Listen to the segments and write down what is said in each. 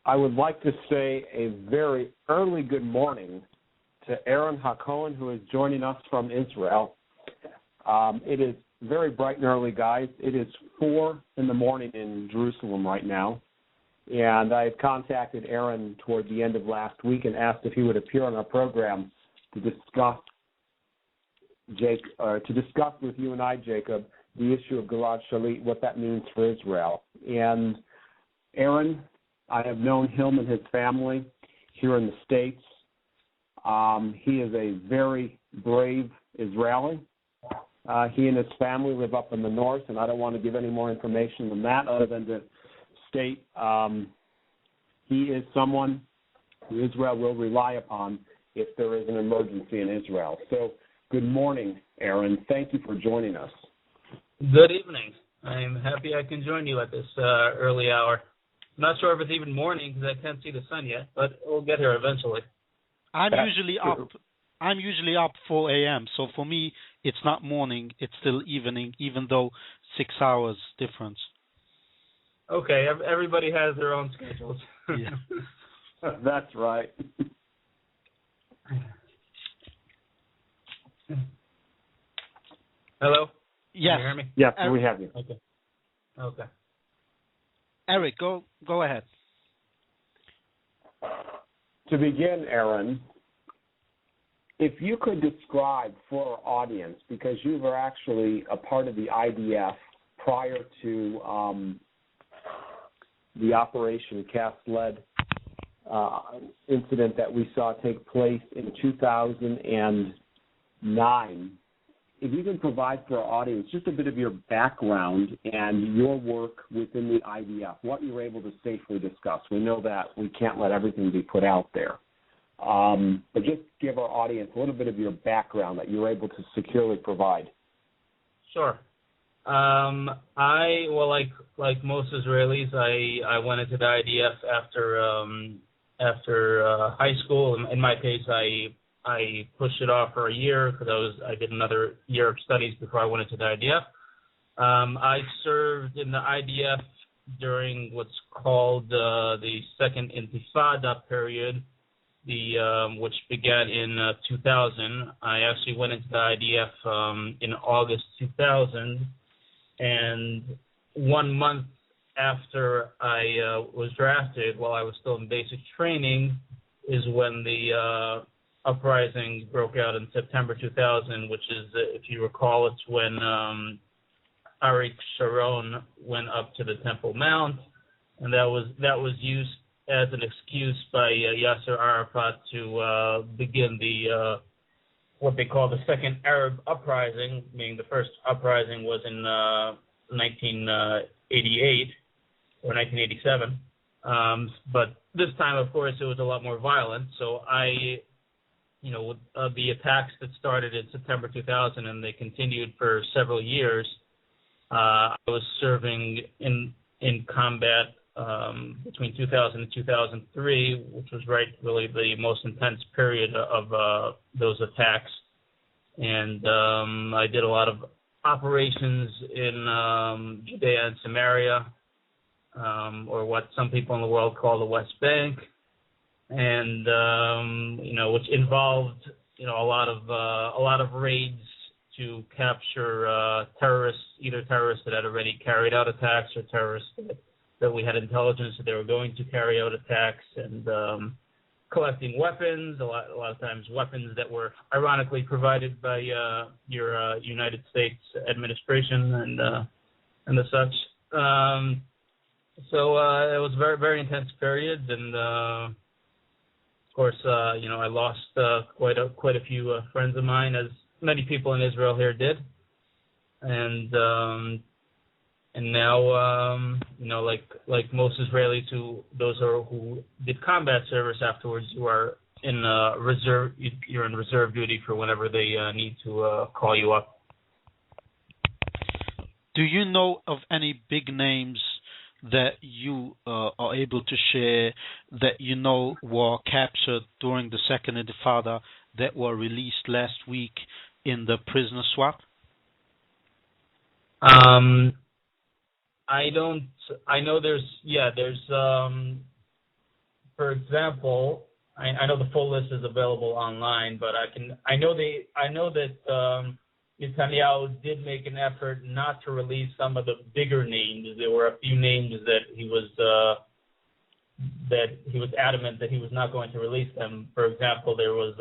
I would like to say a very early good morning to Aharon HaCohen, who is joining us from Israel. It is very bright and early, guys. It is 4 in the morning in Jerusalem right now. And I had contacted Aaron toward the end of last week and asked if he would appear on our program to discuss with you and I, Jacob, the issue of Gilad Shalit, what that means for Israel. And Aaron, I have known him and his family here in the States. He is a very brave Israeli. He and his family live up in the north, and I don't want to give any more information than that other than to state he is someone who Israel will rely upon if there is an emergency in Israel. So good morning, Aaron. Thank you for joining us. Good evening. I'm happy I can join you at this early hour. I'm not sure if it's even morning because I can't see the sun yet, but we'll get here eventually. I'm usually up 4 a.m., so for me it's not morning, it's still evening, even though 6 hours difference. Okay, everybody has their own schedules. Yeah. That's right. Hello? Yes. Can you hear me? Yes, we have you. Okay. Eric, go ahead. To begin, Aaron, if you could describe for our audience, because you were actually a part of the IDF prior to the Operation Cast Lead incident that we saw take place in 2009, if you can provide for our audience just a bit of your background and your work within the IDF, what you're able to safely discuss. We know that we can't let everything be put out there. But just give our audience a little bit of your background that you're able to securely provide. Sure. Like most Israelis, I went into the IDF after high school. In my case, I pushed it off for a year because I did another year of studies before I went into the IDF. I served in the IDF during what's called the Second Intifada period, which began in 2000. I actually went into the IDF in August 2000, and 1 month after I was drafted, while I was still in basic training, is when the uprising broke out in September 2000, which is, if you recall, it's when Arik Sharon went up to the Temple Mount, and that was used as an excuse by Yasser Arafat to begin the what they call the Second Arab Uprising, meaning the first uprising was in 1988 or 1987. But this time, of course, it was a lot more violent. So the attacks that started in September 2000 and they continued for several years, I was serving in combat between 2000 and 2003, which was really the most intense period of those attacks. And I did a lot of operations in Judea and Samaria, or what some people in the world call the West Bank, and which involved a lot of raids to capture terrorists, either terrorists that had already carried out attacks or terrorists that we had intelligence that they were going to carry out attacks, and collecting weapons, a lot of times weapons that were ironically provided by your United States administration and the such. So it was a very, very intense period, and of course, I lost quite a few friends of mine, as many people in Israel here did, and now, like most Israelis who did combat service afterwards, you're in reserve duty for whenever they need to call you up. Do you know of any big names that you are able to share that were captured during the Second Intifada that were released last week in the prisoner swap? I know there's for example, I know the full list is available online, but I know that Netanyahu did make an effort not to release some of the bigger names. There were a few names that he was adamant that he was not going to release them. For example, there was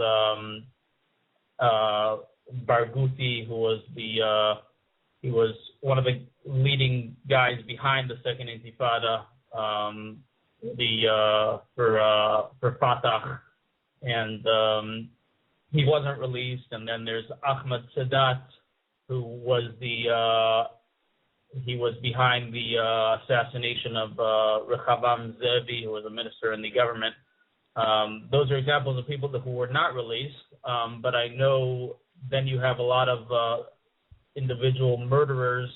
Barghouti, who was he was one of the leading guys behind the Second Intifada, for Fatah, and he wasn't released. And then there's Ahmad Sadat, who was he was behind the assassination of Rehavam Zevi, who was a minister in the government. Those are examples of people who were not released. But I know then you have a lot of individual murderers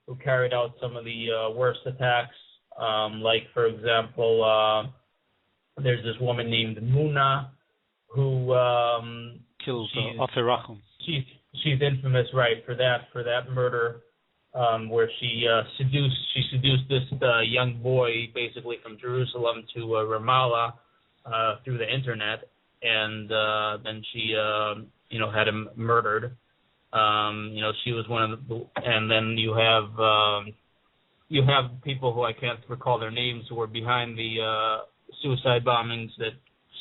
who carried out some of the worst attacks. Like, for example, there's this woman named Muna who killed Aharon. She's infamous, right, for that murder, where she seduced this young boy basically from Jerusalem to Ramallah through the internet, and then she had him murdered. She was one of the, and then you have people who I can't recall their names who were behind the suicide bombings that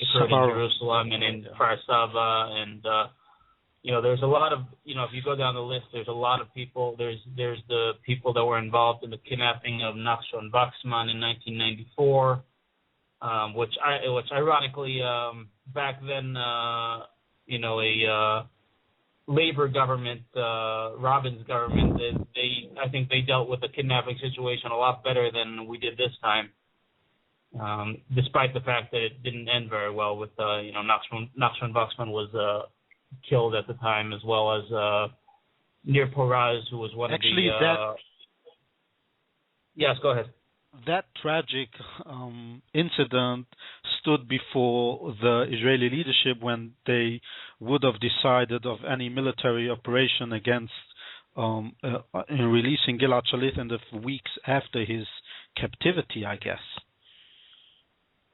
occurred in Jerusalem and in Kfar Saba, and there's a lot of, if you go down the list, there's a lot of people. There's the people that were involved in the kidnapping of Nachshon Wachsman in 1994, which ironically back then a labor government, Rabin's government, I think they dealt with the kidnapping situation a lot better than we did this time, despite the fact that it didn't end very well with, Nachshon Wachsman was killed at the time, as well as Nir Poraz, who was one Actually, of the... Yes, go ahead. That tragic incident stood before the Israeli leadership when they would have decided of any military operation against in releasing Gilad Shalit in the weeks after his captivity, I guess.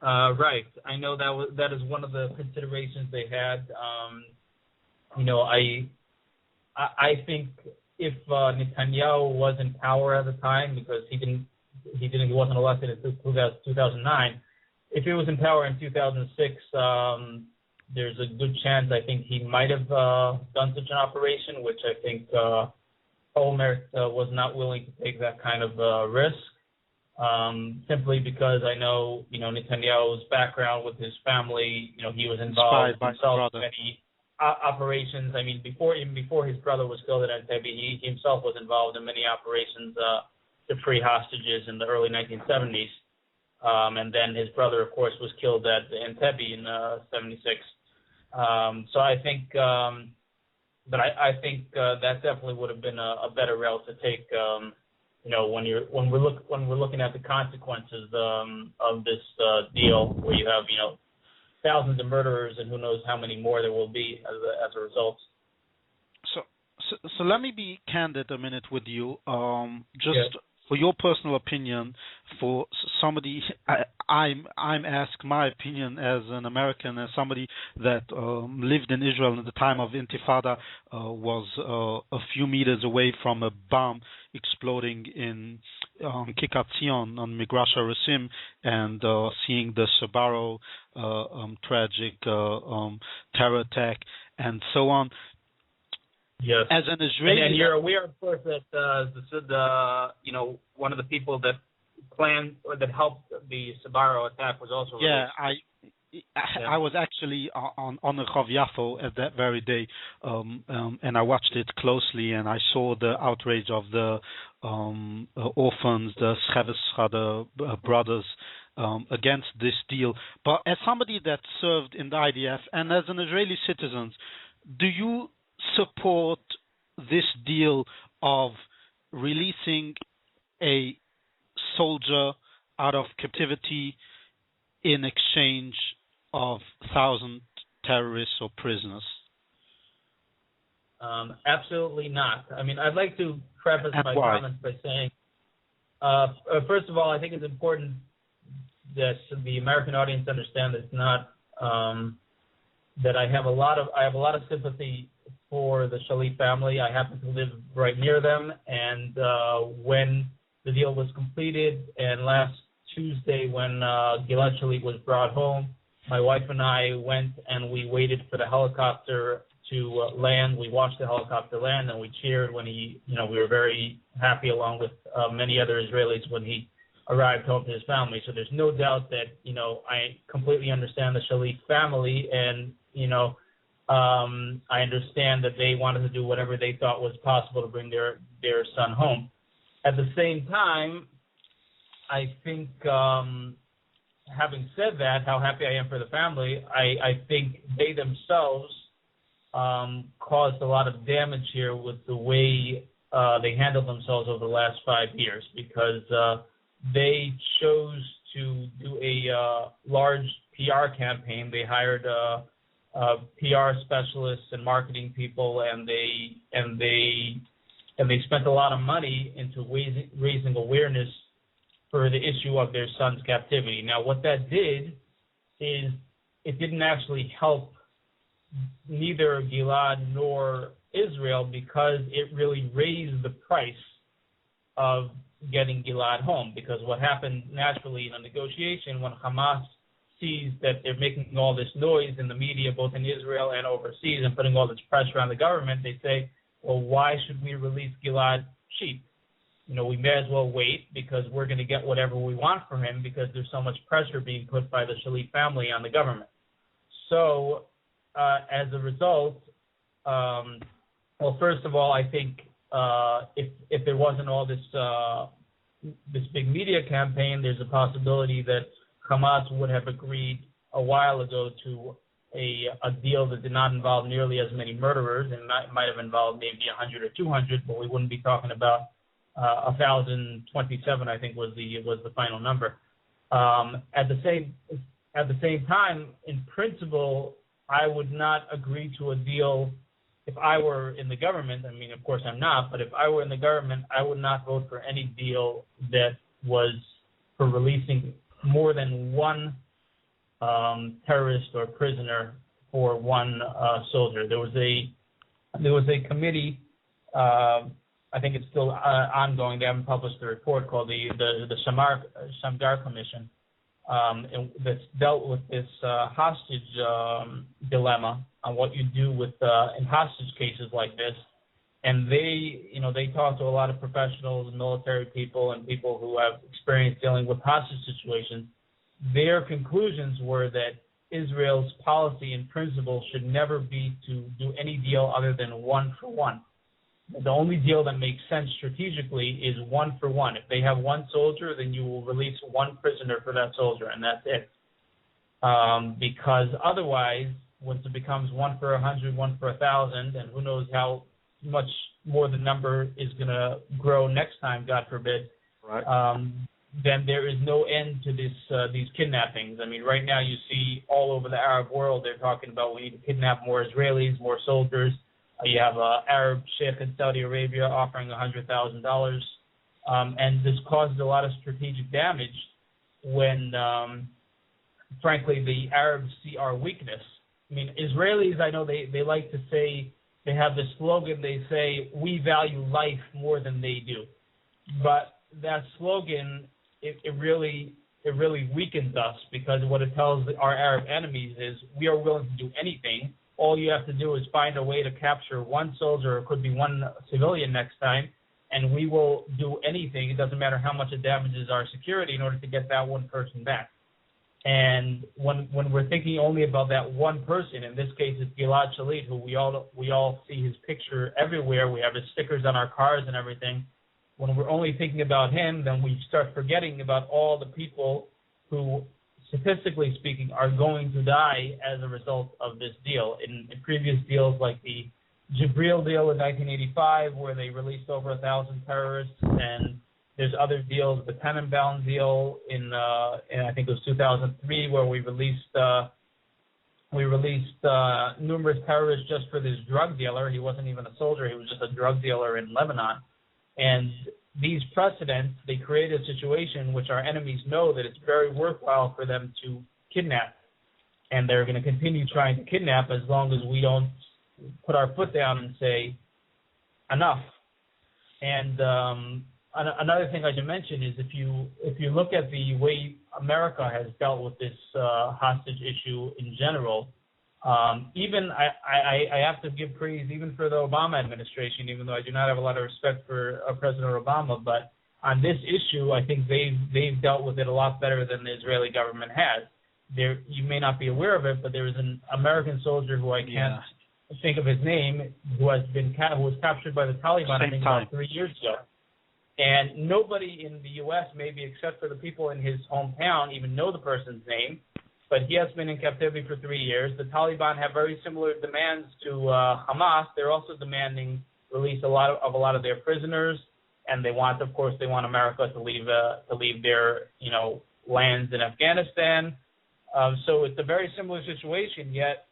Right. I know that is one of the considerations they had. I think if Netanyahu was in power at the time, because he wasn't elected until 2009. If he was in power in 2006, there's a good chance I think he might have done such an operation, which I think Olmert was not willing to take that kind of risk, simply because I know, Netanyahu's background with his family, he was involved himself in many operations. I mean, before his brother was killed at Entebbe, he himself was involved in many operations to free hostages in the early 1970s. And then his brother, of course, was killed at Entebbe in 76. So I think, but I think that definitely would have been a better route to take. When we're looking at the consequences of this deal, where you have thousands of murderers and who knows how many more there will be as a result. So let me be candid a minute with you. For your personal opinion, for somebody, I'm asked my opinion as an American, as somebody that lived in Israel at the time of Intifada, was a few meters away from a bomb exploding in Kikat Zion on Migration Rasim, and seeing the Sbarro tragic terror attack and so on. Yes. As an Israeli, and you're aware, of course, that one of the people that planned or that helped the Sbarro attack was also released. I was actually on Rehov Yafo at that very day, and I watched it closely, and I saw the outrage of the orphans, the Scheves brothers, against this deal. But as somebody that served in the IDF and as an Israeli citizen, do you support this deal of releasing a soldier out of captivity in exchange of 1,000 terrorists or prisoners? Absolutely not. I mean, I'd like to preface my comments by saying, first of all, I think it's important the American audience understand it's not that I have a lot of sympathy for the Shalit family. I happen to live right near them, and when the deal was completed, and last Tuesday when Gilad Shalit was brought home, my wife and I went and we waited for the helicopter to land. We watched the helicopter land, and we cheered when he, we were very happy along with many other Israelis when he arrived home to his family. So there's no doubt that, I completely understand the Shalit family, and, I understand that they wanted to do whatever they thought was possible to bring their son home. At the same time, I think, having said that, how happy I am for the family, I think they themselves caused a lot of damage here with the way they handled themselves over the last 5 years, because they chose to do a large PR campaign. They hired PR specialists and marketing people, and they spent a lot of money into raising awareness for the issue of their son's captivity. Now, what that did is it didn't actually help neither Gilad nor Israel, because it really raised the price of getting Gilad home. Because what happened naturally in a negotiation, when Hamas sees that they're making all this noise in the media, both in Israel and overseas, and putting all this pressure on the government, they say, well, why should we release Gilad cheap? We may as well wait, because we're going to get whatever we want from him, because there's so much pressure being put by the Shalit family on the government. So, as a result, well, first of all, I think if there wasn't all this big media campaign, there's a possibility that Hamas would have agreed a while ago to a deal that did not involve nearly as many murderers, and might have involved maybe 100 or 200, but we wouldn't be talking about 1,027, I think was the final number. At the same time, in principle, I would not agree to a deal if I were in the government. I mean, of course I'm not, but if I were in the government, I would not vote for any deal that was for releasing more than one terrorist or prisoner for one soldier. There was a committee. I think it's still ongoing. They haven't published the report, called the Shamgar Commission, that's dealt with this hostage dilemma on what you do with in hostage cases like this. And they talk to a lot of professionals, military people, and people who have experience dealing with hostage situations. Their conclusions were that Israel's policy in principle should never be to do any deal other than one for one. The only deal that makes sense strategically is one for one. If they have one soldier, then you will release one prisoner for that soldier, and that's it. Because otherwise, once it becomes one for 100, one for 1,000, and who knows how much more the number is going to grow next time, God forbid, right. Then there is no end to these kidnappings. I mean, right now you see all over the Arab world, they're talking about we need to kidnap more Israelis, more soldiers. You have an Arab sheikh in Saudi Arabia offering $100,000. And this causes a lot of strategic damage when, frankly, the Arabs see our weakness. I mean, Israelis, I know they like to say, they have this slogan, they say, we value life more than they do. But that slogan, it really weakens us, because what it tells our Arab enemies is we are willing to do anything. All you have to do is find a way to capture one soldier, or it could be one civilian next time, and we will do anything. It doesn't matter how much it damages our security in order to get that one person back. And when we're thinking only about that one person, in this case it's Gilad Shalit, who we all see his picture everywhere. We have his stickers on our cars and everything. When we're only thinking about him, then we start forgetting about all the people who, statistically speaking, are going to die as a result of this deal. In previous deals like the Jibril deal in 1985, where they released over 1,000 terrorists, and there's other deals, the Tenenbaum deal in I think it was 2003, where we released numerous terrorists just for this drug dealer. He wasn't even a soldier; he was just a drug dealer in Lebanon. And these precedents, they create a situation which our enemies know that it's very worthwhile for them to kidnap. And they're going to continue trying to kidnap as long as we don't put our foot down and say, enough. And another thing I should mention is if you look at the way America has dealt with this hostage issue in general, even I have to give praise even for the Obama administration, even though I do not have a lot of respect for President Obama. But on this issue, I think they've dealt with it a lot better than the Israeli government has. You may not be aware of it, but there was an American soldier who I can't think of his name, who was captured by the Taliban I think about 3 years ago. And nobody in the U.S., maybe except for the people in his hometown, even know the person's name. But he has been in captivity for 3 years. The Taliban have very similar demands to Hamas. They're also demanding release a lot of their prisoners, and they want America to leave their lands in Afghanistan. So it's a very similar situation. Yet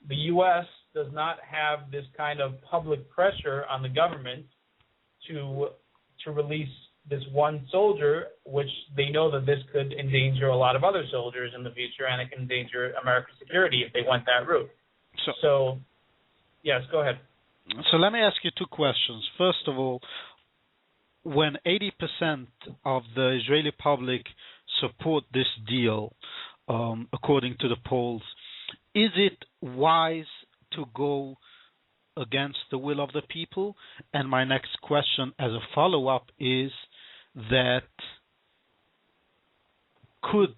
the U.S. does not have this kind of public pressure on the government to release this one soldier, which they know that this could endanger a lot of other soldiers in the future, and it can endanger America's security if they went that route. So yes, go ahead. So let me ask you two questions. First of all, when 80% of the Israeli public support this deal, according to the polls, is it wise to go against the will of the people? And my next question as a follow-up is that could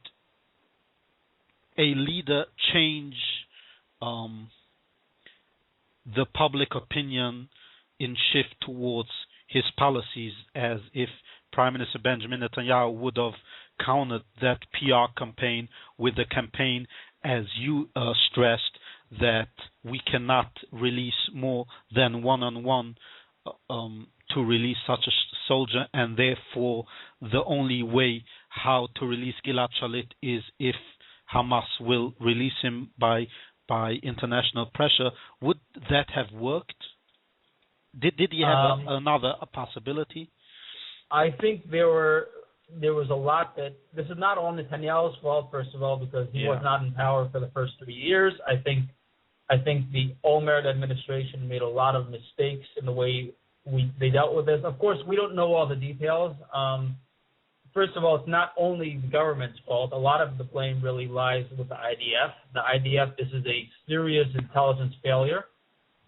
a leader change the public opinion in shift towards his policies, as if Prime Minister Benjamin Netanyahu would have countered that PR campaign with the campaign, as you stressed, that we cannot release more than one-on-one to release such a soldier, and therefore the only way how to release Gilad Shalit is if Hamas will release him by international pressure. Would that have worked? Did you have another possibility? I think there was a lot that this is not all Netanyahu's fault, first of all, because he was not in power for the first 3 years. I think the Olmert administration made a lot of mistakes in the way they dealt with this. Of course, we don't know all the details. First of all, it's not only the government's fault. A lot of the blame really lies with the IDF. The IDF, this is a serious intelligence failure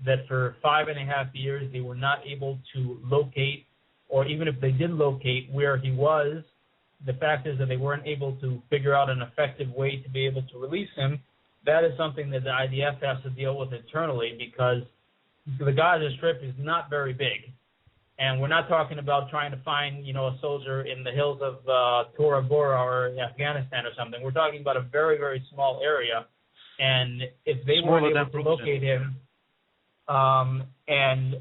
that for 5.5 years they were not able to locate, or even if they did locate where he was, the fact is that they weren't able to figure out an effective way to be able to release him. That is something that the IDF has to deal with internally, because the Gaza Strip is not very big. And we're not talking about trying to find, a soldier in the hills of Tora Bora or Afghanistan or something. We're talking about a very, very small area. And if they weren't able to locate him, and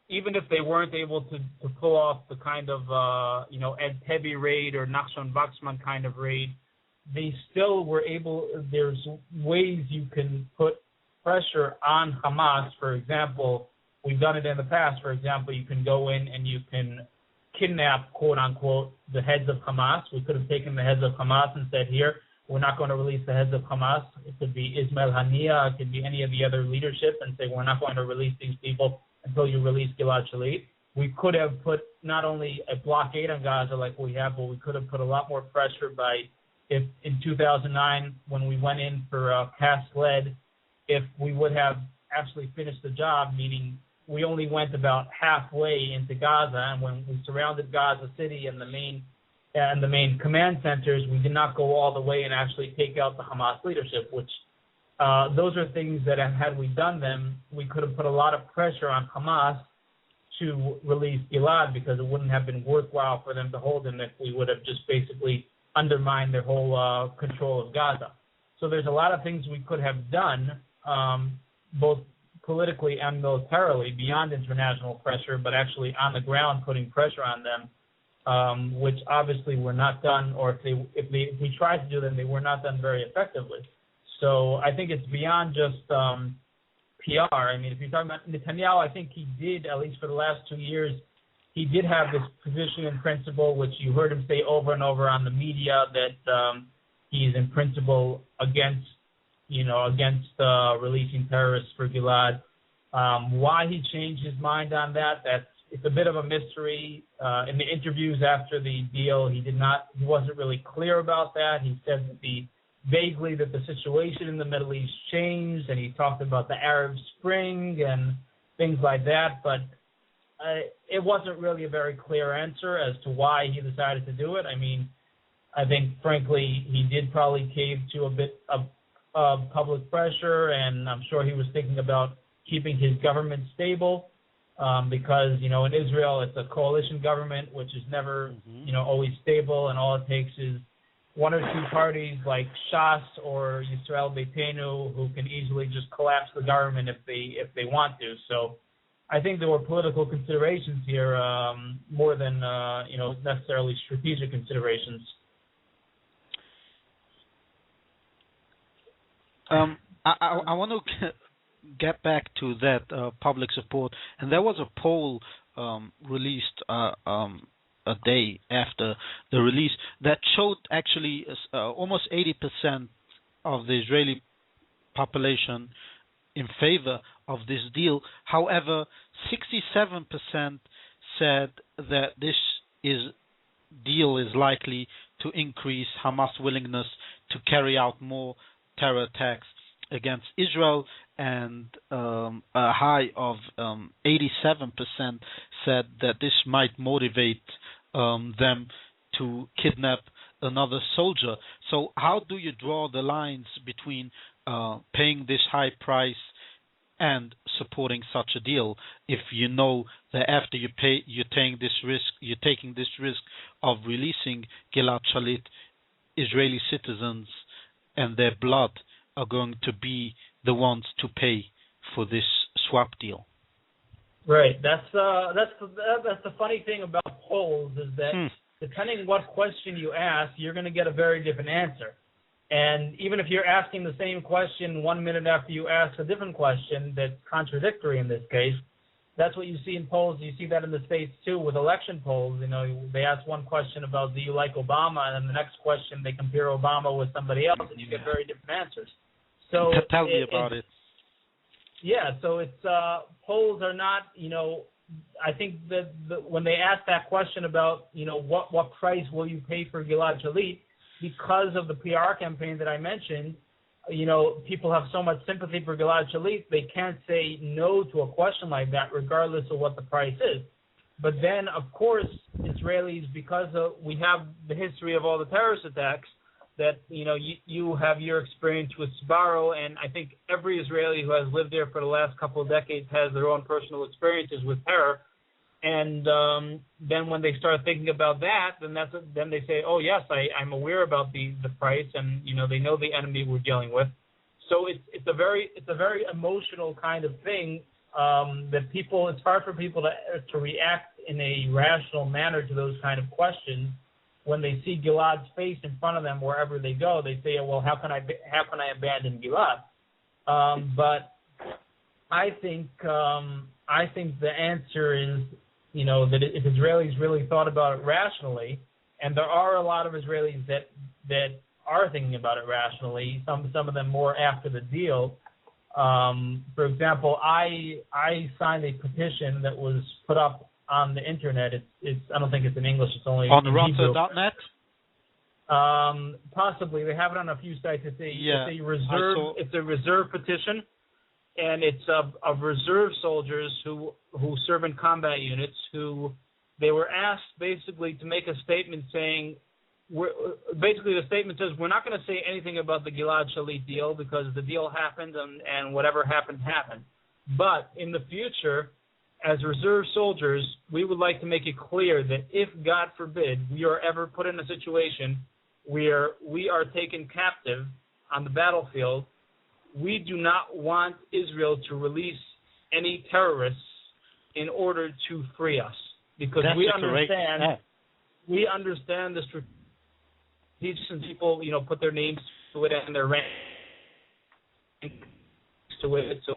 even if they weren't able to pull off the kind of, Ed Tebi raid or Nachshon Wachsman kind of raid, they still were able, there's ways you can put pressure on Hamas. For example, we've done it in the past. For example, you can go in and you can kidnap, quote unquote, the heads of Hamas. We could have taken the heads of Hamas and said, here, we're not going to release the heads of Hamas. It could be Ismail Haniyeh, it could be any of the other leadership, and say, we're not going to release these people until you release Gilad Shalit. We could have put not only a blockade on Gaza like we have, but we could have put a lot more pressure by, if in 2009, when we went in for cast lead, if we would have actually finished the job, meaning we only went about halfway into Gaza, and when we surrounded Gaza City and the main command centers, we did not go all the way and actually take out the Hamas leadership, which those are things that had we done them, we could have put a lot of pressure on Hamas to release Gilad, because it wouldn't have been worthwhile for them to hold him if we would have just basically undermined their whole control of Gaza. So there's a lot of things we could have done, both politically and militarily, beyond international pressure, but actually on the ground putting pressure on them, which obviously were not done, or if we tried to do them, they were not done very effectively. So I think it's beyond just PR. I mean, if you're talking about Netanyahu, I think he did, at least for the last 2 years, he did have this position in principle, which you heard him say over and over on the media, that he's in principle against releasing terrorists for Gilad. Why he changed his mind on that, it's a bit of a mystery. In the interviews after the deal, he wasn't really clear about that. He said vaguely that the situation in the Middle East changed, and he talked about the Arab Spring and things like that, but it wasn't really a very clear answer as to why he decided to do it. I mean, I think, frankly, he did probably cave to a bit of public pressure, and I'm sure he was thinking about keeping his government stable because, in Israel, it's a coalition government, which is never, always stable, and all it takes is one or two parties like Shas or Yisrael Beitenu who can easily just collapse the government if they want to. So I think there were political considerations here more than necessarily strategic considerations. I want to get back to that public support, and there was a poll released a day after the release that showed actually almost 80% of the Israeli population in favor of this deal. However, 67% said that this deal is likely to increase Hamas' willingness to carry out more terror attacks against Israel, and a high of 87% said that this might motivate them to kidnap another soldier. So how do you draw the lines between paying this high price and supporting such a deal if you know that after you pay, you're taking this risk of releasing Gilad Shalit, Israeli citizens and their blood are going to be the ones to pay for this swap deal? Right. That's the funny thing about polls is that depending what question you ask, you're going to get a very different answer. And even if you're asking the same question 1 minute after you ask a different question that's contradictory in this case, that's what you see in polls. You see that in the States too with election polls. They ask one question about do you like Obama, and then the next question they compare Obama with somebody else, and you get very different answers. So tell me about it. Yeah, so it's polls are not, I think that when they ask that question about, what price will you pay for Gilad Shalit, because of the PR campaign that I mentioned, people have so much sympathy for Gilad Shalit, they can't say no to a question like that, regardless of what the price is. But then, of course, Israelis, because we have the history of all the terrorist attacks, that you have your experience with Sbarro, and I think every Israeli who has lived there for the last couple of decades has their own personal experiences with terror. And then when they start thinking about that, then they say, oh yes, I'm aware about the price, and they know the enemy we're dealing with. So it's a very emotional kind of thing that it's hard for people to react in a rational manner to those kind of questions. When they see Gilad's face in front of them wherever they go, they say, well, how can I abandon Gilad? But I think the answer is, that if Israelis really thought about it rationally, and there are a lot of Israelis that are thinking about it rationally, some of them more after the deal. For example, I signed a petition that was put up on the internet. It's I don't think it's in English. It's only on Ronta.net. Net. Possibly they have it on a few sites. It's a reserve petition, and it's of reserve soldiers who serve in combat units who they were asked basically to make a statement saying. Basically, the statement says we're not going to say anything about the Gilad Shalit deal because the deal happened and whatever happened happened. But in the future, as reserve soldiers, we would like to make it clear that if, God forbid, we are ever put in a situation where we are taken captive on the battlefield, we do not want Israel to release any terrorists in order to free us. Because we understand the strategic and people, put their names to it and their rank to it. So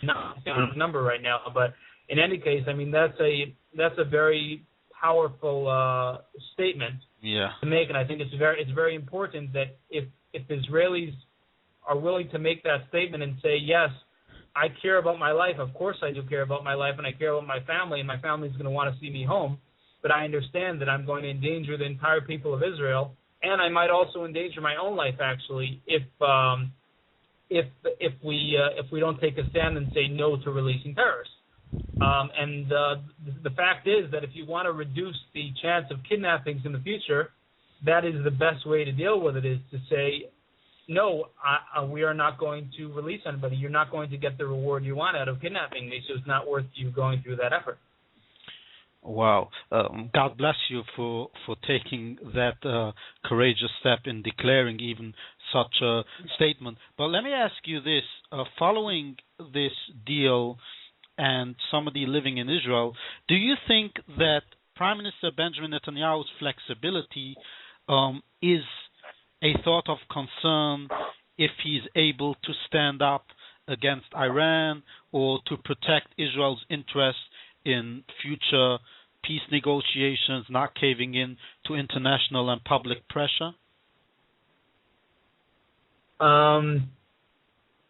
not a number right now, but in any case, I mean that's a very powerful statement to make, and I think it's very important that if Israelis are willing to make that statement and say, yes, I care about my life. Of course I do care about my life, and I care about my family, and my family is going to want to see me home. But I understand that I'm going to endanger the entire people of Israel, and I might also endanger my own life, actually, if we don't take a stand and say no to releasing terrorists. And the fact is that if you want to reduce the chance of kidnappings in the future, that is the best way to deal with it, is to say, no, we are not going to release anybody. You're not going to get the reward you want out of kidnapping me, so it's not worth you going through that effort. Wow. God bless you for taking that courageous step in declaring even such a statement. But let me ask you this. Following this deal and somebody living in Israel, do you think that Prime Minister Benjamin Netanyahu's flexibility is a thought of concern if he's able to stand up against Iran or to protect Israel's interests in future peace negotiations, not caving in to international and public pressure?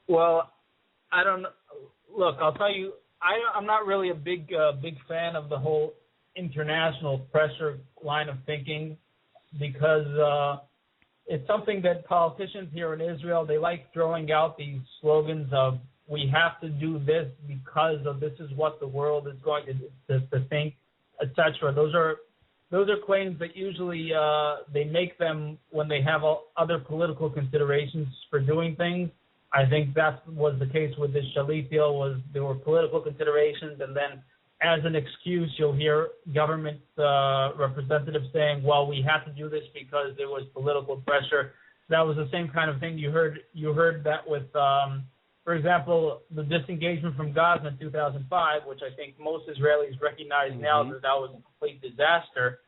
Well, I don't know. Look, I'll tell you, I'm not really a big fan of the whole international pressure line of thinking, because it's something that politicians here in Israel, they like throwing out these slogans of, we have to do this because of this is what the world is going to think, etc. Those are claims that usually they make them when they have other political considerations for doing things. I think that was the case with this Shalit deal. There were political considerations, and then as an excuse, you'll hear government representatives saying, well, we have to do this because there was political pressure. That was the same kind of thing you heard that with, for example, the disengagement from Gaza in 2005, which I think most Israelis recognize now that was a complete disaster.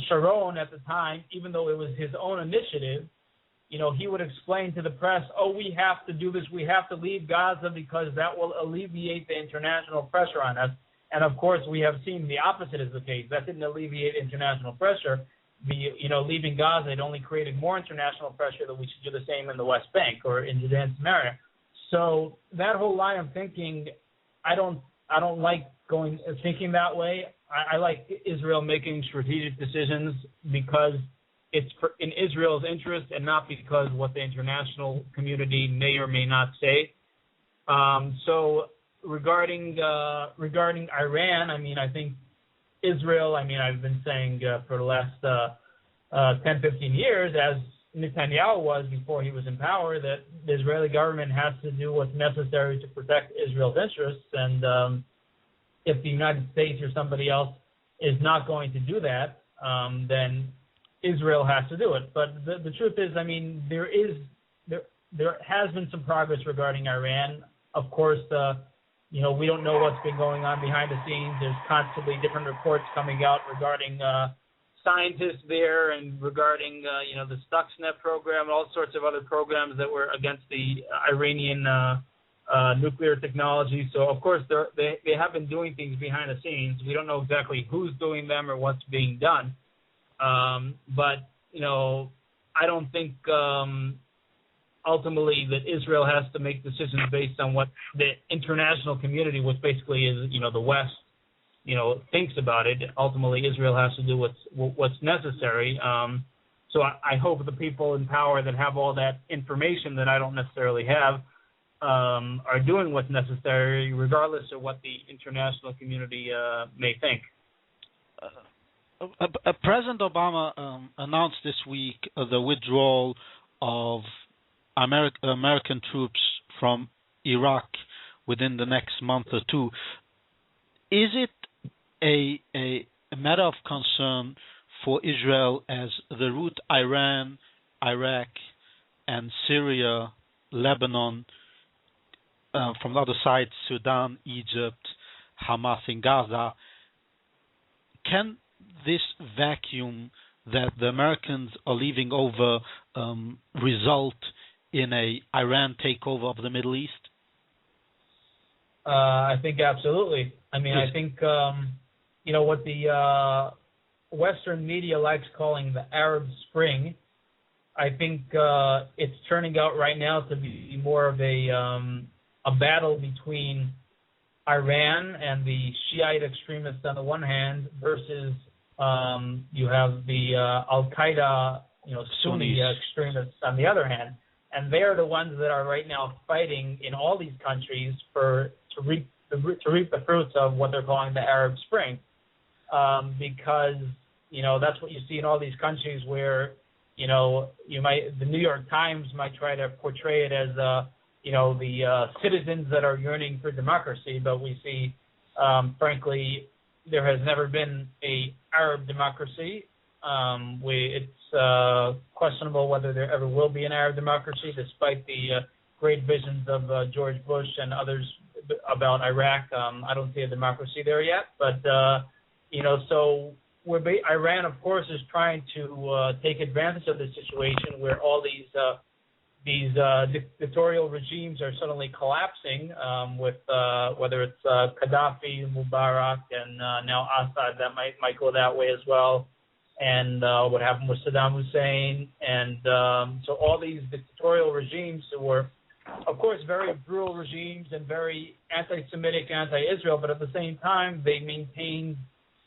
Sharon at the time, even though it was his own initiative, he would explain to the press, we have to do this. We have to leave Gaza because that will alleviate the international pressure on us. And, of course, we have seen the opposite is the case. That didn't alleviate international pressure. Leaving Gaza, it only created more international pressure that we should do the same in the West Bank or in Judea and Samaria. So that whole line of thinking, I don't like thinking that way. I like Israel making strategic decisions because it's in Israel's interest and not because what the international community may or may not say. So regarding Iran, I think Israel, I've been saying for the last 10, 15 years, as Netanyahu was before he was in power, that the Israeli government has to do what's necessary to protect Israel's interests. And if the United States or somebody else is not going to do that, then Israel has to do it. But the truth is, there has been some progress regarding Iran. Of course, we don't know what's been going on behind the scenes. There's constantly different reports coming out regarding scientists there and regarding the Stuxnet program, all sorts of other programs that were against the Iranian nuclear technology. So of course they have been doing things behind the scenes. We don't know exactly who's doing them or what's being done. But I don't think ultimately that Israel has to make decisions based on what the international community, which basically is the West, thinks about it. Ultimately, Israel has to do what's necessary. So I hope the people in power that have all that information that I don't necessarily have are doing what's necessary, regardless of what the international community may think. President Obama announced this week the withdrawal of American troops from Iraq within the next month or two. Is it a matter of concern for Israel as the route Iran, Iraq, and Syria, Lebanon, from the other side, Sudan, Egypt, Hamas in Gaza, can this vacuum that the Americans are leaving over result in a Iran takeover of the Middle East? I think absolutely. I mean, I think, what the Western media likes calling the Arab Spring, I think it's turning out right now to be more of a battle between Iran and the Shiite extremists on the one hand versus you have the Al-Qaeda, Sunni extremists on the other hand. And they're the ones that are right now fighting in all these countries to reap the fruits of what they're calling the Arab Spring, because that's what you see in all these countries where the New York Times might try to portray it as the citizens that are yearning for democracy, but we see, frankly, there has never been a Arab democracy. It's questionable whether there ever will be an Arab democracy, despite the great visions of George Bush and others about Iraq. I don't see a democracy there yet, but so Iran, of course, is trying to take advantage of the situation where all these dictatorial regimes are suddenly collapsing, with whether it's Gaddafi, Mubarak, and now Assad. That might go that way as well. And what happened with Saddam Hussein. And so all these dictatorial regimes were, of course, very brutal regimes and very anti-Semitic, anti-Israel, but at the same time, they maintained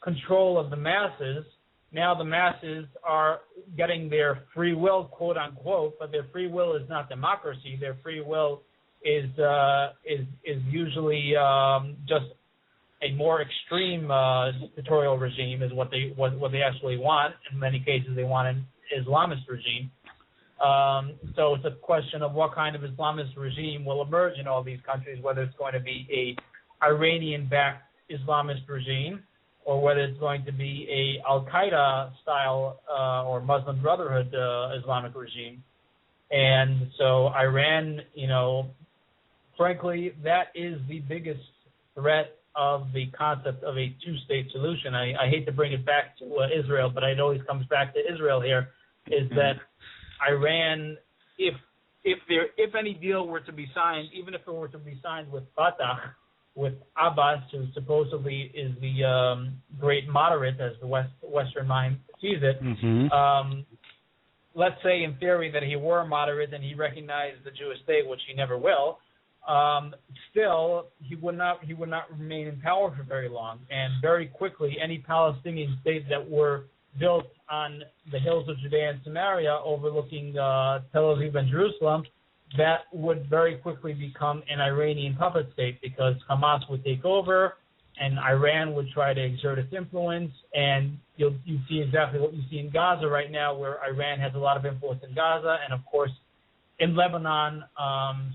control of the masses. Now the masses are getting their free will, quote unquote, but their free will is not democracy. Their free will is usually just a more extreme dictatorial regime is what they actually want. In many cases, they want an Islamist regime. So it's a question of what kind of Islamist regime will emerge in all these countries, whether it's going to be a Iranian-backed Islamist regime, or whether it's going to be a Al-Qaeda style or Muslim Brotherhood Islamic regime. And so Iran, frankly, that is the biggest threat of the concept of a two-state solution. I hate to bring it back to Israel, but it always comes back to Israel here, is that Iran, if any deal were to be signed, even if it were to be signed with Fatah, with Abbas, who supposedly is the great moderate, as the Western mind sees it, let's say in theory that he were moderate and he recognized the Jewish state, which he never will, still he would not remain in power for very long. And very quickly, any Palestinian state that were built on the hills of Judea and Samaria overlooking Tel Aviv and Jerusalem, that would very quickly become an Iranian puppet state, because Hamas would take over and Iran would try to exert its influence. And you see exactly what you see in Gaza right now, where Iran has a lot of influence in Gaza. And, of course, in Lebanon,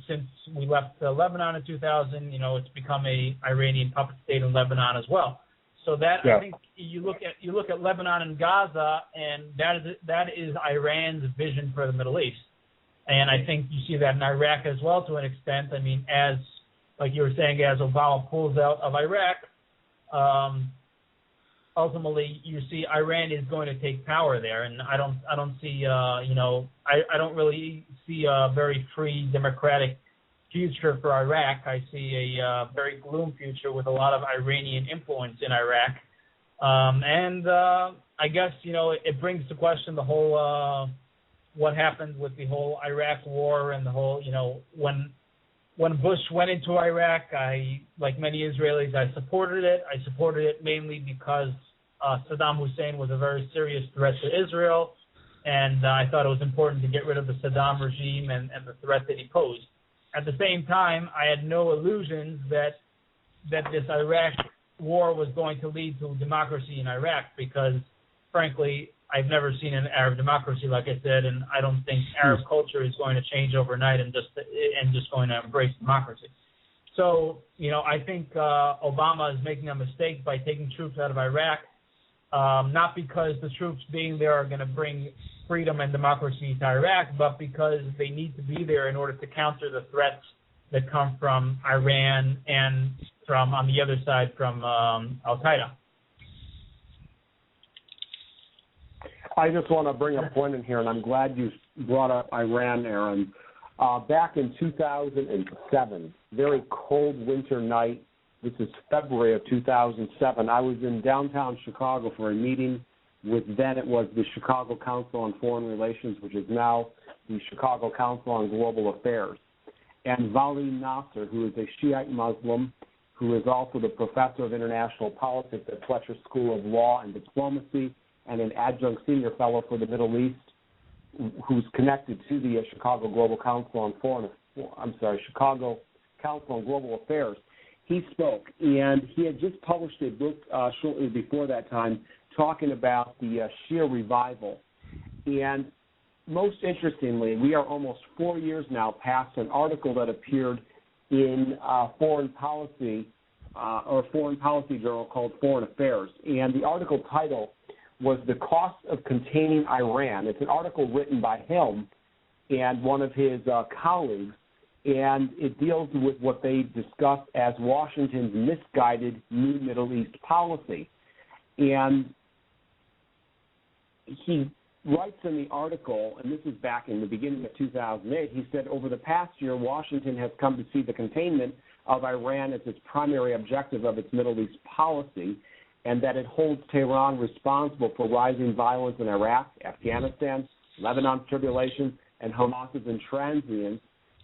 since we left Lebanon in 2000, it's become a Iranian puppet state in Lebanon as well. So that, I think you look at Lebanon and Gaza, and that is Iran's vision for the Middle East. And I think you see that in Iraq as well to an extent. I mean, as, like you were saying, as Obama pulls out of Iraq, ultimately you see Iran is going to take power there. And I don't see, I don't really see a very free democratic future for Iraq. I see a very gloom future with a lot of Iranian influence in Iraq. And I guess, it brings to question the whole what happened with the whole Iraq war and the whole, when Bush went into Iraq, like many Israelis, I supported it. I supported it mainly because Saddam Hussein was a very serious threat to Israel, and I thought it was important to get rid of the Saddam regime and the threat that he posed. At the same time, I had no illusions that this Iraq war was going to lead to democracy in Iraq, because, frankly, I've never seen an Arab democracy, like I said, and I don't think Arab culture is going to change overnight and just going to embrace democracy. So, I think Obama is making a mistake by taking troops out of Iraq, not because the troops being there are going to bring freedom and democracy to Iraq, but because they need to be there in order to counter the threats that come from Iran and from, on the other side, from Al-Qaeda. I just want to bring a point in here, and I'm glad you brought up Iran, Aaron. Back in 2007, very cold winter night, this is February of 2007, I was in downtown Chicago for a meeting with then it was the Chicago Council on Foreign Relations, which is now the Chicago Council on Global Affairs. And Vali Nasser, who is a Shiite Muslim, who is also the professor of international politics at Fletcher School of Law and Diplomacy and an adjunct senior fellow for the Middle East, who's connected to the Chicago Chicago Council on Global Affairs. He spoke, and he had just published a book shortly before that time talking about the Shia revival. And most interestingly, we are almost 4 years now past an article that appeared in Foreign Policy Journal called Foreign Affairs. And the article title was The Cost of Containing Iran. It's an article written by him and one of his colleagues, and it deals with what they discuss as Washington's misguided new Middle East policy. And he writes in the article, and this is back in the beginning of 2008, he said, over the past year, Washington has come to see the containment of Iran as its primary objective of its Middle East policy, and that it holds Tehran responsible for rising violence in Iraq, Afghanistan, Lebanon's tribulation, and Hamas's intransience,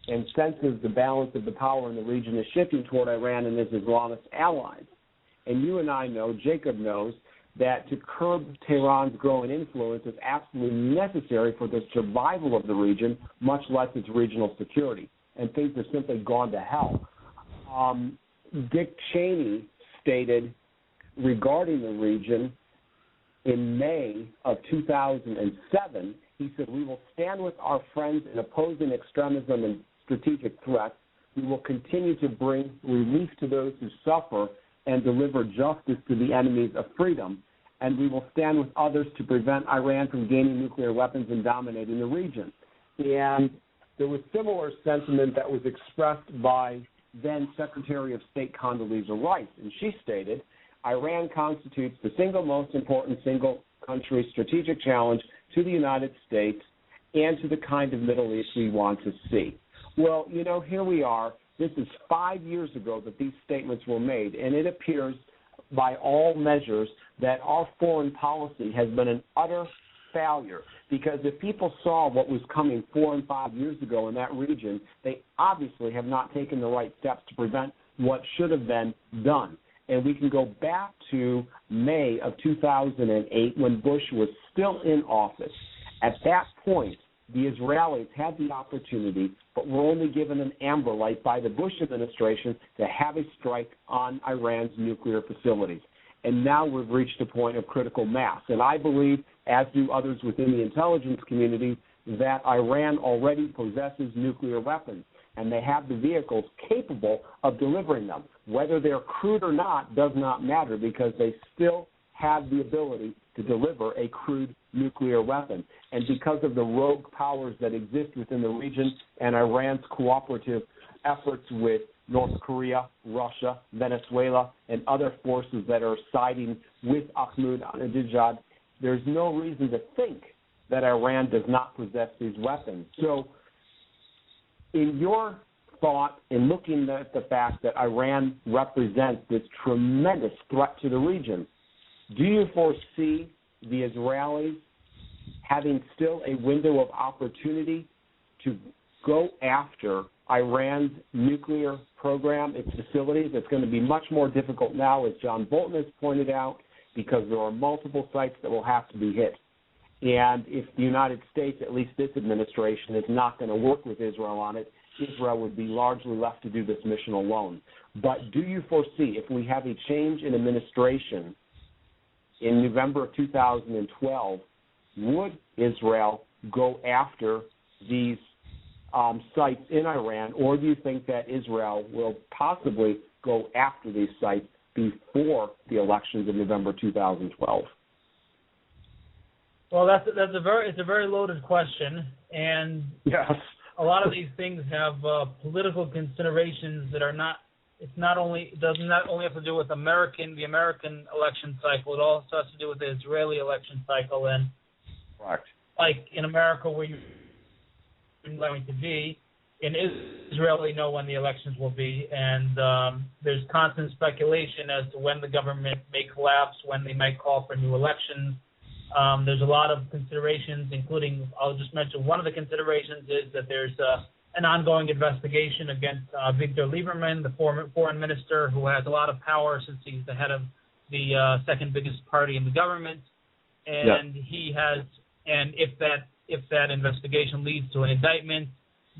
and senses the balance of the power in the region is shifting toward Iran and its Islamist allies. And you and I know, Jacob knows, that to curb Tehran's growing influence is absolutely necessary for the survival of the region, much less its regional security. And things have simply gone to hell. Dick Cheney stated regarding the region in May of 2007, he said, we will stand with our friends in opposing extremism and strategic threats. We will continue to bring relief to those who suffer and deliver justice to the enemies of freedom, and we will stand with others to prevent Iran from gaining nuclear weapons and dominating the region. And there was similar sentiment that was expressed by then Secretary of State Condoleezza Rice, and she stated, Iran constitutes the single most important single-country strategic challenge to the United States and to the kind of Middle East we want to see. Well, you know, here we are. This is 5 years ago that these statements were made, and it appears by all measures that our foreign policy has been an utter failure, because if people saw what was coming 4 and 5 years ago in that region, they obviously have not taken the right steps to prevent what should have been done. And we can go back to May of 2008 when Bush was still in office. At that point, the Israelis had the opportunity, but were only given an amber light by the Bush administration to have a strike on Iran's nuclear facilities. And now we've reached a point of critical mass. And I believe, as do others within the intelligence community, that Iran already possesses nuclear weapons, and they have the vehicles capable of delivering them. Whether they're crude or not does not matter, because they still have the ability to deliver a crude nuclear weapon. And because of the rogue powers that exist within the region and Iran's cooperative efforts with North Korea, Russia, Venezuela, and other forces that are siding with Ahmadinejad, there's no reason to think that Iran does not possess these weapons. So in your thought, in looking at the fact that Iran represents this tremendous threat to the region, do you foresee the Israelis having still a window of opportunity to go after Iran's nuclear program, its facilities? It's going to be much more difficult now, as John Bolton has pointed out, because there are multiple sites that will have to be hit. And if the United States, at least this administration, is not going to work with Israel on it, Israel would be largely left to do this mission alone. But do you foresee, if we have a change in administration in November of 2012, would Israel go after these sites in Iran, or do you think that Israel will possibly go after these sites before the elections of November 2012? Well, it's a very loaded question, and yes, a lot of these things have political considerations that are not. It does not only have to do with the American election cycle. It also has to do with the Israeli election cycle, and correct. Like in America, where you're going to be, in Israel, they know when the elections will be, and there's constant speculation as to when the government may collapse, when they might call for new elections. There's a lot of considerations, including, I'll just mention one of the considerations is that there's an ongoing investigation against Victor Lieberman, the former foreign minister, who has a lot of power since he's the head of the second biggest party in the government, and he has, and if that investigation leads to an indictment,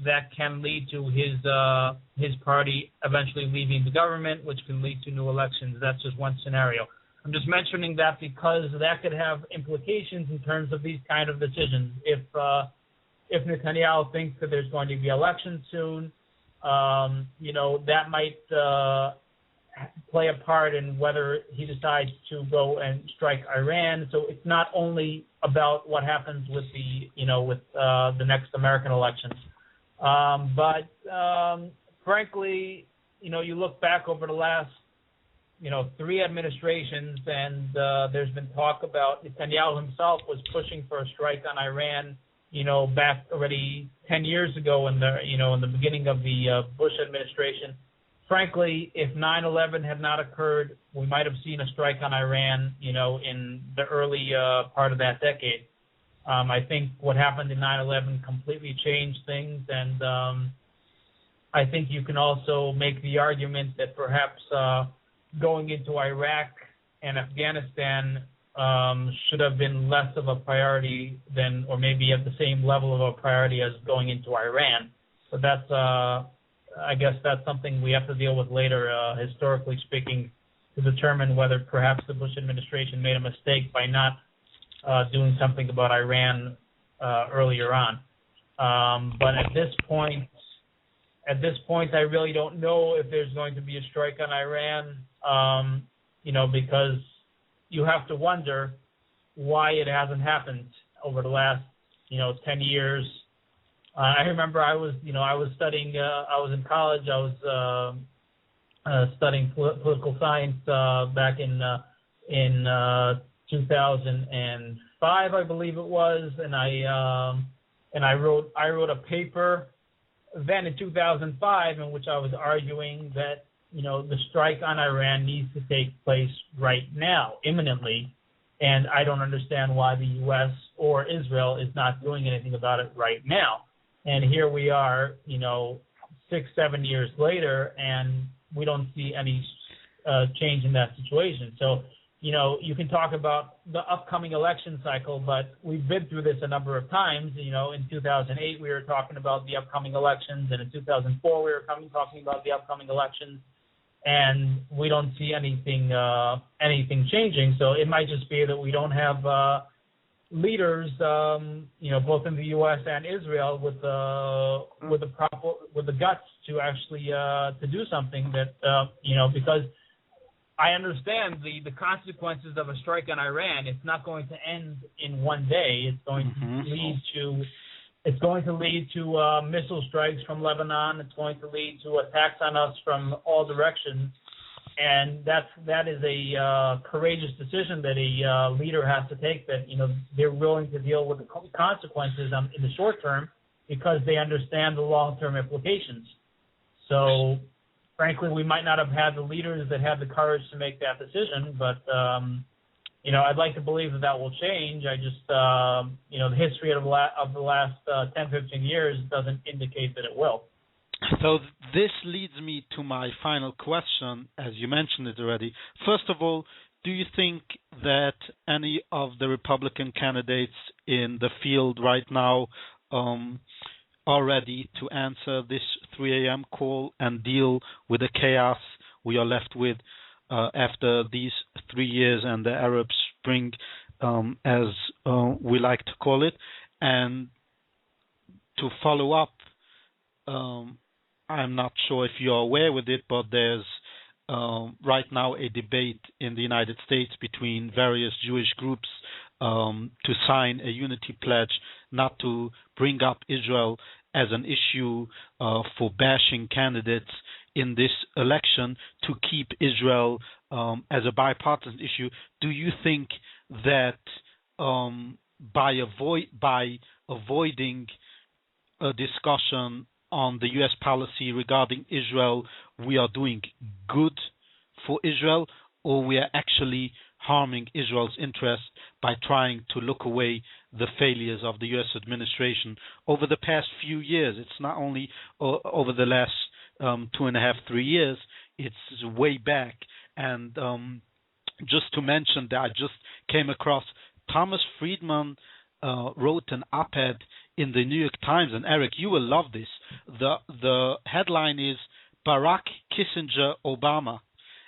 that can lead to his party eventually leaving the government, which can lead to new elections. That's just one scenario. I'm just mentioning that because that could have implications in terms of these kind of decisions. If Netanyahu thinks that there's going to be elections soon, that might play a part in whether he decides to go and strike Iran. So it's not only about what happens with the next American elections. But frankly, you look back over the last, 3 administrations, and there's been talk about Netanyahu himself was pushing for a strike on Iran, back already 10 years ago in the beginning of the Bush administration. Frankly, if 9/11 had not occurred, we might have seen a strike on Iran, in the early part of that decade. I think what happened in 9/11 completely changed things, and I think you can also make the argument that perhaps going into Iraq and Afghanistan should have been less of a priority than, or maybe at the same level of a priority as going into Iran. So that's, I guess that's something we have to deal with later, historically speaking, to determine whether perhaps the Bush administration made a mistake by not doing something about Iran earlier on. But at this point, I really don't know if there's going to be a strike on Iran, because you have to wonder why it hasn't happened over the last, 10 years. I remember I was studying, I was in college, I was studying political science back in 2005, I believe it was, and I wrote a paper then in 2005 in which I was arguing that the strike on Iran needs to take place right now, imminently, and I don't understand why the U.S. or Israel is not doing anything about it right now. And here we are, 6-7 years later, and we don't see any change in that situation. So, you can talk about the upcoming election cycle, but we've been through this a number of times. In 2008 we were talking about the upcoming elections, and in 2004 we were talking about the upcoming elections, and we don't see anything changing. So it might just be that we don't have leaders, both in the U.S. and Israel, with the guts to actually to do something that because I understand the consequences of a strike on Iran. It's not going to end in one day. It's going to lead to missile strikes from Lebanon. It's going to lead to attacks on us from all directions. And that is a courageous decision that a leader has to take, that they're willing to deal with the consequences in the short term because they understand the long-term implications. So, frankly, we might not have had the leaders that had the courage to make that decision, but I'd like to believe that will change. I just the history of the last 10, 15 years doesn't indicate that it will. So this leads me to my final question, as you mentioned it already. First of all, do you think that any of the Republican candidates in the field right now are ready to answer this 3 a.m. call and deal with the chaos we are left with after these 3 years and the Arab Spring, as we like to call it? And to follow up, I'm not sure if you're aware with it, but there's right now a debate in the United States between various Jewish groups to sign a unity pledge not to bring up Israel as an issue for bashing candidates in this election, to keep Israel as a bipartisan issue. Do you think that by avoiding a discussion on the U.S. policy regarding Israel, we are doing good for Israel, or we are actually harming Israel's interests by trying to look away the failures of the U.S. administration over the past few years. It's not only over the last 2.5, 3 years, it's way back. And just to mention that I just came across Thomas Friedman wrote an op-ed in the New York Times, and Eric, you will love this. The headline is Barack, Kissinger, Obama,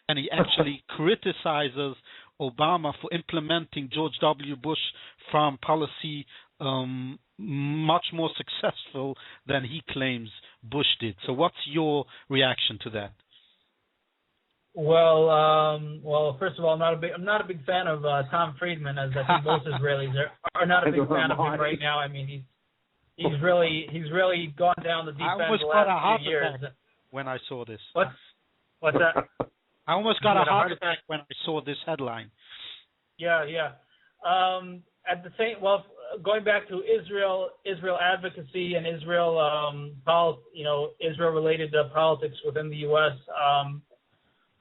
and he actually criticizes Obama for implementing George W. Bush foreign policy much more successful than he claims Bush did. So what's your reaction to that? Well, first of all, I'm not a big fan of Tom Friedman, as I think most Israelis are not a big fan of him right now. I mean, he's really gone down the deep end the last few years. When I saw this. What's that? I almost got a heart attack when I saw this headline. Yeah. At the same, going back to Israel advocacy and Israel, Israel-related politics within the U.S.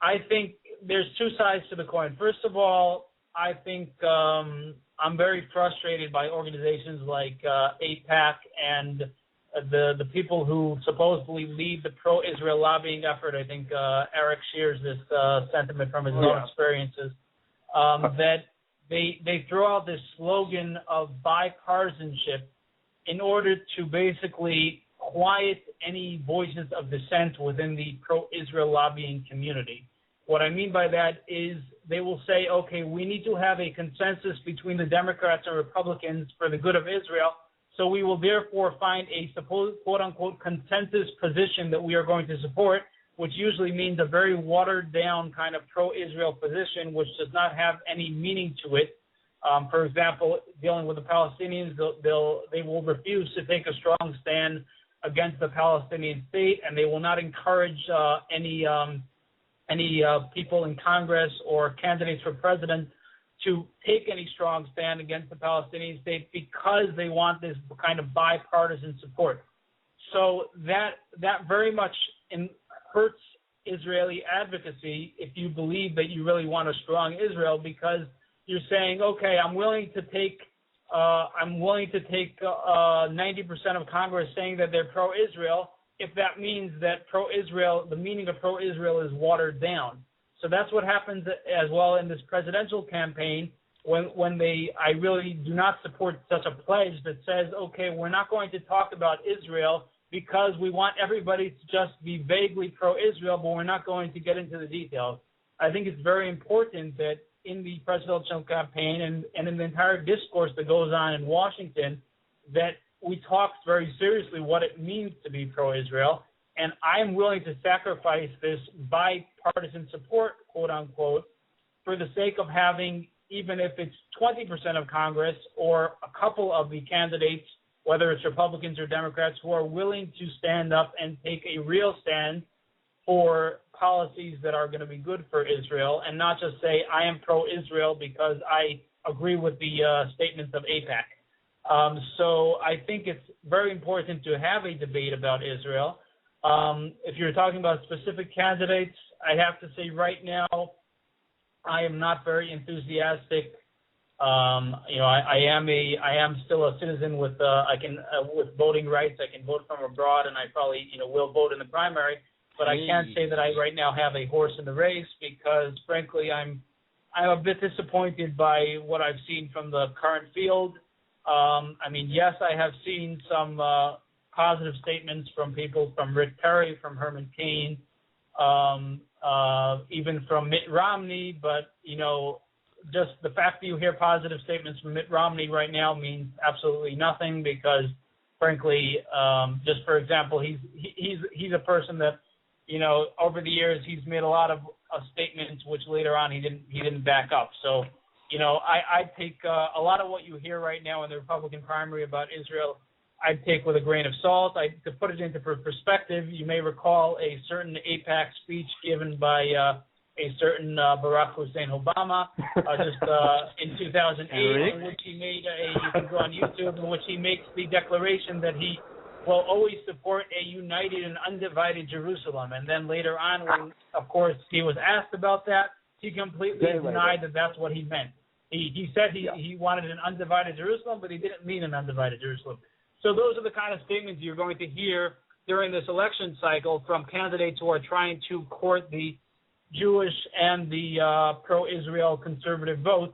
I think there's two sides to the coin. First of all, I think I'm very frustrated by organizations like AIPAC and the people who supposedly lead the pro-Israel lobbying effort. I think Eric shares this sentiment from his own experiences, that they throw out this slogan of bipartisanship in order to basically quiet any voices of dissent within the pro-Israel lobbying community. What I mean by that is they will say, okay, we need to have a consensus between the Democrats and Republicans for the good of Israel, so we will therefore find a supposed quote-unquote consensus position that we are going to support, which usually means a very watered-down kind of pro-Israel position, which does not have any meaning to it. For example, dealing with the Palestinians, they will refuse to take a strong stand against the Palestinian state, and they will not encourage any people in Congress or candidates for president to take any strong stand against the Palestinian state because they want this kind of bipartisan support. So that very much hurts Israeli advocacy if you believe that you really want a strong Israel, because you're saying, okay, I'm willing to take 90% of Congress saying that they're pro-Israel, if that means that pro-Israel, the meaning of pro-Israel is watered down. So that's what happens as well in this presidential campaign I really do not support such a pledge that says, okay, we're not going to talk about Israel because we want everybody to just be vaguely pro-Israel, but we're not going to get into the details. I think it's very important that in the presidential campaign and in the entire discourse that goes on in Washington, that we talk very seriously what it means to be pro-Israel, and I'm willing to sacrifice this bipartisan support, quote unquote, for the sake of having, even if it's 20% of Congress or a couple of the candidates, whether it's Republicans or Democrats, who are willing to stand up and take a real stand for policies that are going to be good for Israel, and not just say, I am pro-Israel because I agree with the statements of AIPAC. So I think it's very important to have a debate about Israel. If you're talking about specific candidates, I have to say right now, I am not very enthusiastic. I am still a citizen with with voting rights. I can vote from abroad, and I probably will vote in the primary. But I can't say that I right now have a horse in the race because, frankly, I'm a bit disappointed by what I've seen from the current field. Yes, I have seen some positive statements from people, from Rick Perry, from Herman Cain, even from Mitt Romney. But, just the fact that you hear positive statements from Mitt Romney right now means absolutely nothing because, frankly, just for example, he's a person that, over the years he's made a lot of statements which later on he didn't back up. So, I take a lot of what you hear right now in the Republican primary about Israel, I'd take with a grain of salt. To put it into perspective, you may recall a certain AIPAC speech given by a certain Barack Hussein Obama just in 2008, in which he made you can go on YouTube, in which he makes the declaration that he will always support a united and undivided Jerusalem. And then later on, when, of course, he was asked about that, he completely denied that that's what he meant. He said he wanted an undivided Jerusalem, but he didn't mean an undivided Jerusalem. So those are the kind of statements you're going to hear during this election cycle from candidates who are trying to court the Jewish and the pro-Israel conservative vote.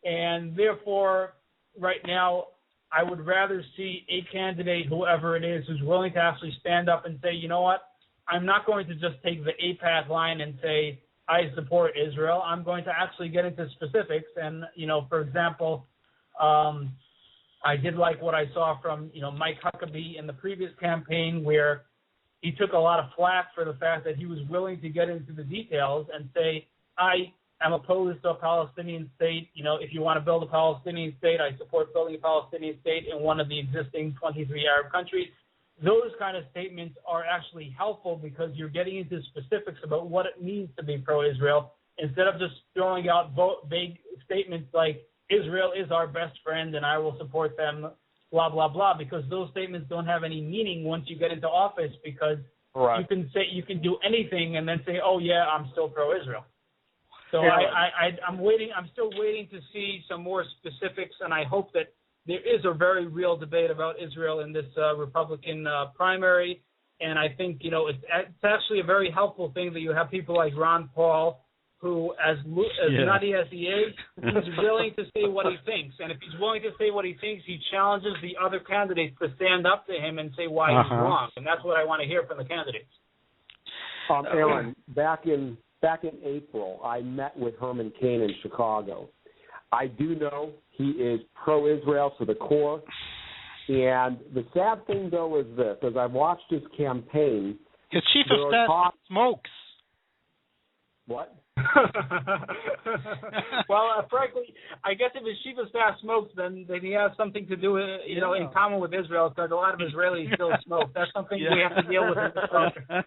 And therefore, right now, I would rather see a candidate, whoever it is, who's willing to actually stand up and say, you know what, I'm not going to just take the AIPAC line and say, I support Israel. I'm going to actually get into specifics. And, for example, I did like what I saw from, Mike Huckabee in the previous campaign, where he took a lot of flack for the fact that he was willing to get into the details and say, I am opposed to a Palestinian state. If you want to build a Palestinian state, I support building a Palestinian state in one of the existing 23 Arab countries. Those kind of statements are actually helpful because you're getting into specifics about what it means to be pro-Israel instead of just throwing out vague statements like Israel is our best friend and I will support them, blah, blah, blah, because those statements don't have any meaning once you get into office because you can do anything and then say, oh, yeah, I'm still pro-Israel. So I'm still waiting to see some more specifics, and I hope that there is a very real debate about Israel in this Republican primary, and I think, it's actually a very helpful thing that you have people like Ron Paul, who, as nutty as he is, he's willing to say what he thinks. And if he's willing to say what he thinks, he challenges the other candidates to stand up to him and say why he's wrong. And that's what I want to hear from the candidates. Aaron, back in April, I met with Herman Cain in Chicago. I do know he is pro-Israel to the core. And the sad thing, though, is this. As I've watched his campaign, his chief of staff smokes. What? Well, frankly, I guess if his chief of staff smokes, then he has something to do, in common with Israel, because a lot of Israelis still smoke. That's something we have to deal with in the culture.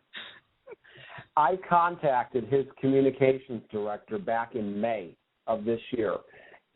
I contacted his communications director back in May of this year,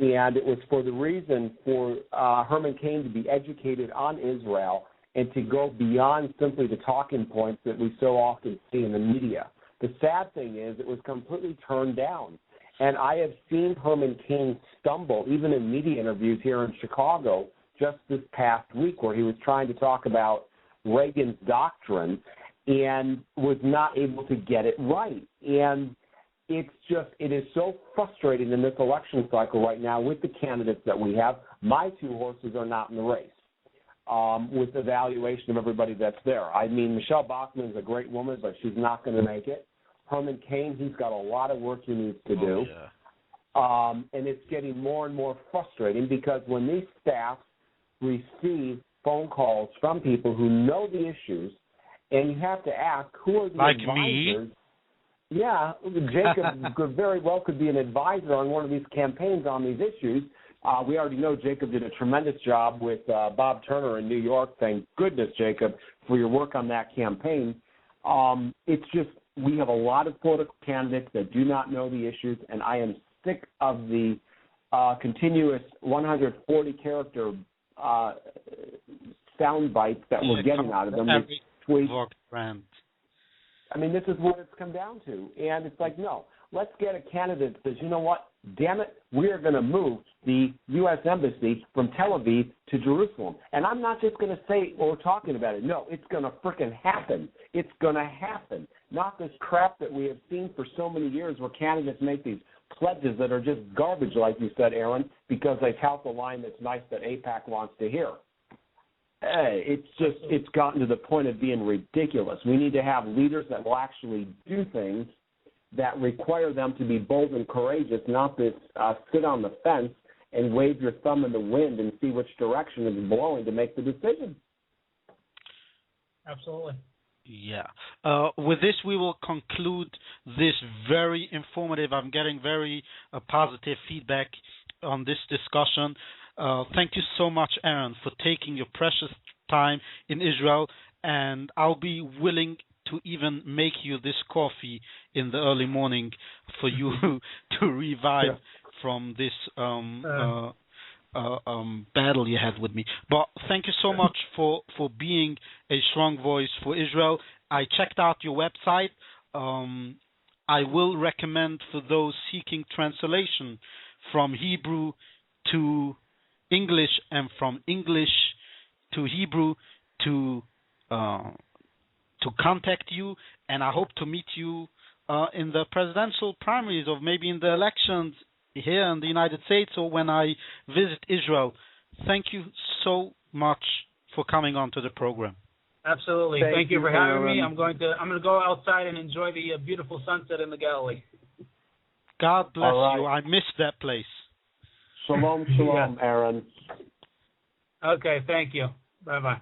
and it was for the reason for Herman Cain to be educated on Israel and to go beyond simply the talking points that we so often see in the media. The sad thing is it was completely turned down. And I have seen Herman Cain stumble, even in media interviews here in Chicago just this past week, where he was trying to talk about Reagan's doctrine and was not able to get it right. And it is so frustrating in this election cycle right now with the candidates that we have. My two horses are not in the race. With the evaluation of everybody that's there. I mean, Michelle Bachmann is a great woman, but she's not going to make it. Herman Cain, he's got a lot of work he needs to do. And it's getting more and more frustrating because when these staffs receive phone calls from people who know the issues, and you have to ask, who are the advisors? Me? Yeah, Jacob could be an advisor on one of these campaigns on these issues. We already know Jacob did a tremendous job with Bob Turner in New York. Thank goodness, Jacob, for your work on that campaign. It's just we have a lot of political candidates that do not know the issues, and I am sick of the continuous 140-character sound bites that we're getting out of them. I mean, this is what it's come down to. And it's like, no, let's get a candidate that says, you know what, damn it, we are going to move the U.S. Embassy from Tel Aviv to Jerusalem. And I'm not just going to say, well, we're talking about it. No, it's going to frickin' happen. It's going to happen. Not this crap that we have seen for so many years where candidates make these pledges that are just garbage, like you said, Aaron, because they tout the line that's nice that AIPAC wants to hear. It's gotten to the point of being ridiculous. We need to have leaders that will actually do things that require them to be bold and courageous, not this sit on the fence and wave your thumb in the wind and see which direction it's blowing to make the decision. Absolutely. Yeah. With this, we will conclude this very informative. I'm getting very positive feedback on this discussion. Thank you so much, Aaron, for taking your precious time in Israel, and I'll be willing to even make you this coffee in the early morning for you to revive from this battle you had with me. But thank you so much for being a strong voice for Israel. I checked out your website. I will recommend for those seeking translation from Hebrew to English and from English to Hebrew to contact you, and I hope to meet you in the presidential primaries or maybe in the elections here in the United States or when I visit Israel. Thank you so much for coming on to the program. Absolutely. Thank you for having me. I'm going to go outside and enjoy the beautiful sunset in the Galilee. God bless you. I miss that place. Shalom, shalom, Aaron. Okay, thank you. Bye-bye.